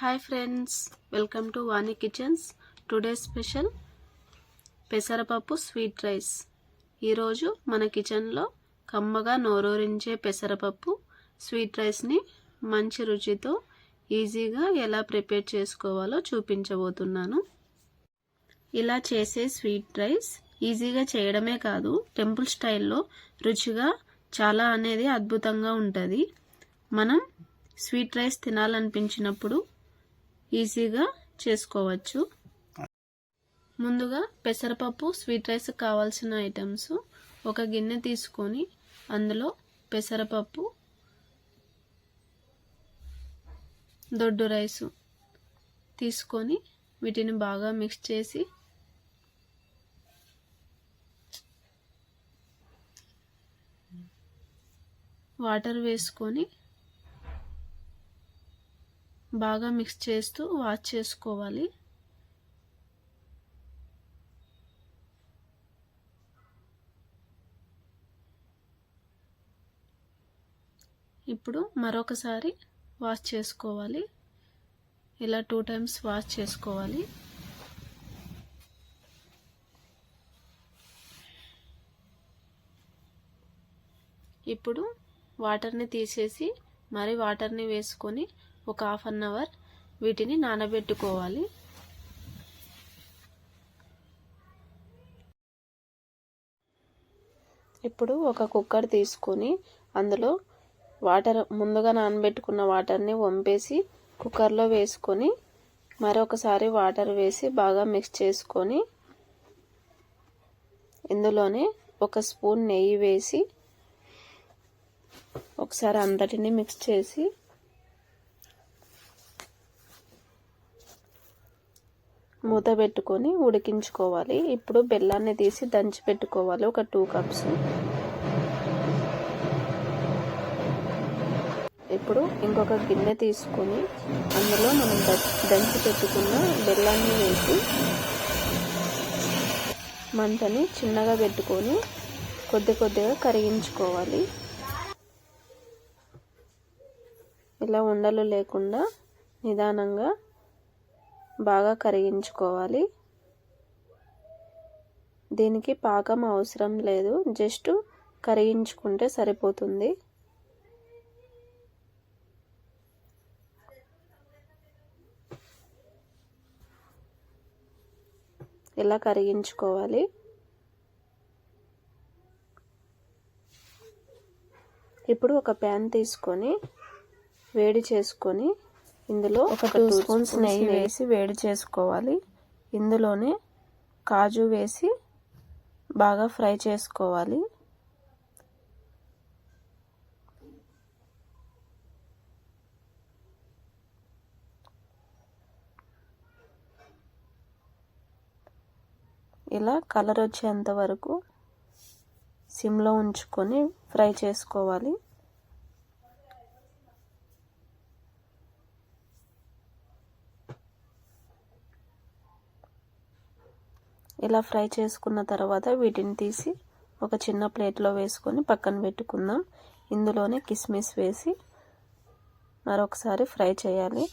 Hi friends, welcome to Vani kitchens. Today special పెసరపప్పు sweet rice. ఈరోజు మన కిచెన్లో కమ్మగా నోరూరించే పెసరపప్పు స్వీట్ రైస్ని మంచి రుచితో ఈజీగా ఎలా ప్రిపేర్ చేసుకోవాలో చూపించబోతున్నాను. ఇలా చేసే స్వీట్ రైస్ ఈజీగా చేయడమే కాదు, టెంపుల్ స్టైల్లో రుచిగా చాలా అనేది అద్భుతంగా ఉంటుంది. మనం స్వీట్ రైస్ తినాలనిపించినప్పుడు ఈజీగా చేసుకోవచ్చు. ముందుగా పెసరపప్పు స్వీట్ రైస్ కావాల్సిన ఐటమ్స్: ఒక గిన్నె తీసుకొని అందులో పెసరపప్పు, దొడ్డు రైసు తీసుకొని వీటిని బాగా మిక్స్ చేసి వాటర్ వేసుకొని బాగా మిక్స్ చేస్తూ వాష్ చేసుకోవాలి. ఇప్పుడు మరొకసారి వాష్ చేసుకోవాలి. ఇలా 2 times వాష్ చేసుకోవాలి. ఇప్పుడు వాటర్ని తీసేసి మరి వాటర్ని వేసుకొని ఒక 1/2 hour వీటిని నానబెట్టుకోవాలి. ఇప్పుడు ఒక కుక్కర్ తీసుకొని అందులో ముందుగా నానబెట్టుకున్న వాటర్ని వంపేసి కుక్కర్లో వేసుకొని మరొకసారి వాటర్ వేసి బాగా మిక్స్ చేసుకొని ఇందులోనే 1 స్పూన్ నెయ్యి వేసి ఒకసారి అంతటిని మిక్స్ చేసి మూత పెట్టుకొని ఉడికించుకోవాలి. ఇప్పుడు బెల్లాన్ని తీసి దంచి పెట్టుకోవాలి, ఒక 2 cups. ఇప్పుడు ఇంకొక గిన్నె తీసుకొని అందులో మనం దంచి పెట్టుకున్న బెల్లాన్ని వేసి మంటని చిన్నగా పెట్టుకొని కొద్దిగా కరిగించుకోవాలి. ఇలా ఉండలు లేకుండా నిదానంగా బాగా కరిగించుకోవాలి. దీనికి పాకం అవసరం లేదు, జస్ట్ కరిగించుకుంటే సరిపోతుంది. ఇలా కరిగించుకోవాలి. ఇప్పుడు ఒక ప్యాన్ తీసుకొని వేడి చేసుకొని ఇందులో ఒక 2 స్పూన్స్ నెయ్యి వేసి వేడి చేసుకోవాలి. ఇందులోనే కాజు వేసి బాగా ఫ్రై చేసుకోవాలి. ఇలా కలర్ వచ్చేంత వరకు సిమ్లో ఉంచుకొని ఫ్రై చేసుకోవాలి. ఇలా ఫ్రై చేసుకున్న తర్వాత వీటిని తీసి ఒక చిన్న ప్లేట్లో వేసుకొని పక్కన పెట్టుకుందాం. ఇందులోనే కిస్మిస్ వేసి మరొకసారి ఫ్రై చేయాలి.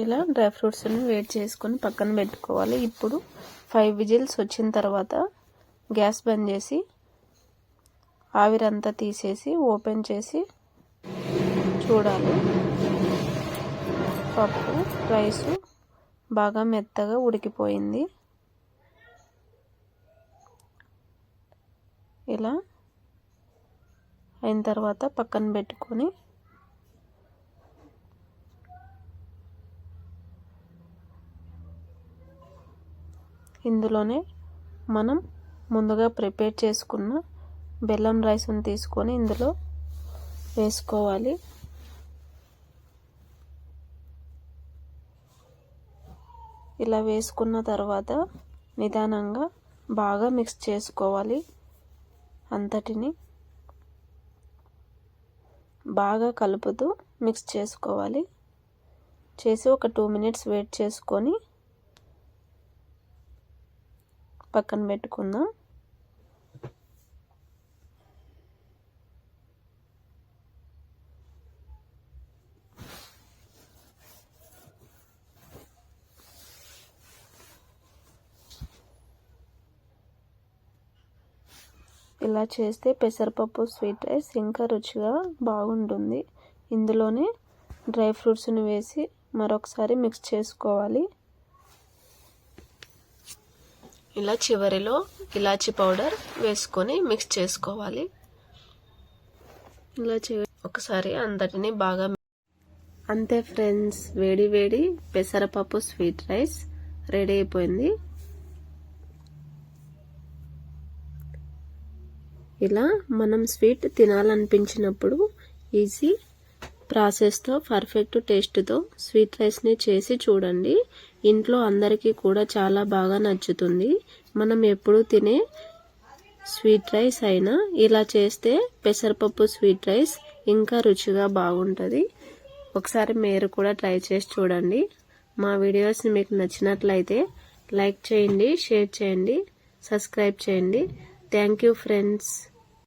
ఇలా డ్రై ఫ్రూట్స్ని వేడి చేసుకొని పక్కన పెట్టుకోవాలి. ఇప్పుడు 5 విజిల్స్ వచ్చిన తర్వాత గ్యాస్ బంద్ చేసి ఆవిరంతా తీసేసి ఓపెన్ చేసి చూడాలి. పప్పు రైసు బాగా మెత్తగా ఉడికిపోయింది. ఇలా అయిన తర్వాత పక్కన పెట్టుకొని ఇందులోనే మనం ముందుగా ప్రిపేర్ చేసుకున్న బెల్లం రైస్ని తీసుకొని ఇందులో వేసుకోవాలి. ఇలా వేసుకున్న తర్వాత నిదానంగా బాగా మిక్స్ చేసుకోవాలి అంతటిని. బాగా కలుపుతూ మిక్స్ చేసుకోవాలి. చేసి ఒక 2 మినిట్స్ వెయిట్ చేసుకొని పక్కన పెట్టుకుందాం. ఇలా చేస్తే పెసరపప్పు స్వీట్ రైస్ ఇంకా రుచిగా బాగుంటుంది. ఇందులోనే డ్రై ఫ్రూట్స్ని వేసి మరొకసారి మిక్స్ చేసుకోవాలి. ఇలా చివరిలో ఇలాచీ పౌడర్ వేసుకొని మిక్స్ చేసుకోవాలి. ఇలా ఒకసారి అందరినీ బాగా అంతే ఫ్రెండ్స్, వేడి వేడి పెసరపప్పు స్వీట్ రైస్ రెడీ అయిపోయింది. ఇలా మనం స్వీట్ తినాలనిపించినప్పుడు ఈజీ ప్రాసెస్తో పర్ఫెక్ట్ టేస్ట్తో స్వీట్ రైస్ని చేసి చూడండి. ఇంట్లో అందరికీ కూడా చాలా బాగా నచ్చుతుంది. మనం ఎప్పుడు తినే స్వీట్ రైస్ అయినా ఇలా చేస్తే పెసరపప్పు స్వీట్ రైస్ ఇంకా రుచిగా బాగుంటుంది. ఒకసారి మీరు కూడా ట్రై చేసి చూడండి. మా వీడియోస్ని మీకు నచ్చినట్లయితే లైక్ చేయండి, షేర్ చేయండి, సబ్స్క్రైబ్ చేయండి. Thank you friends.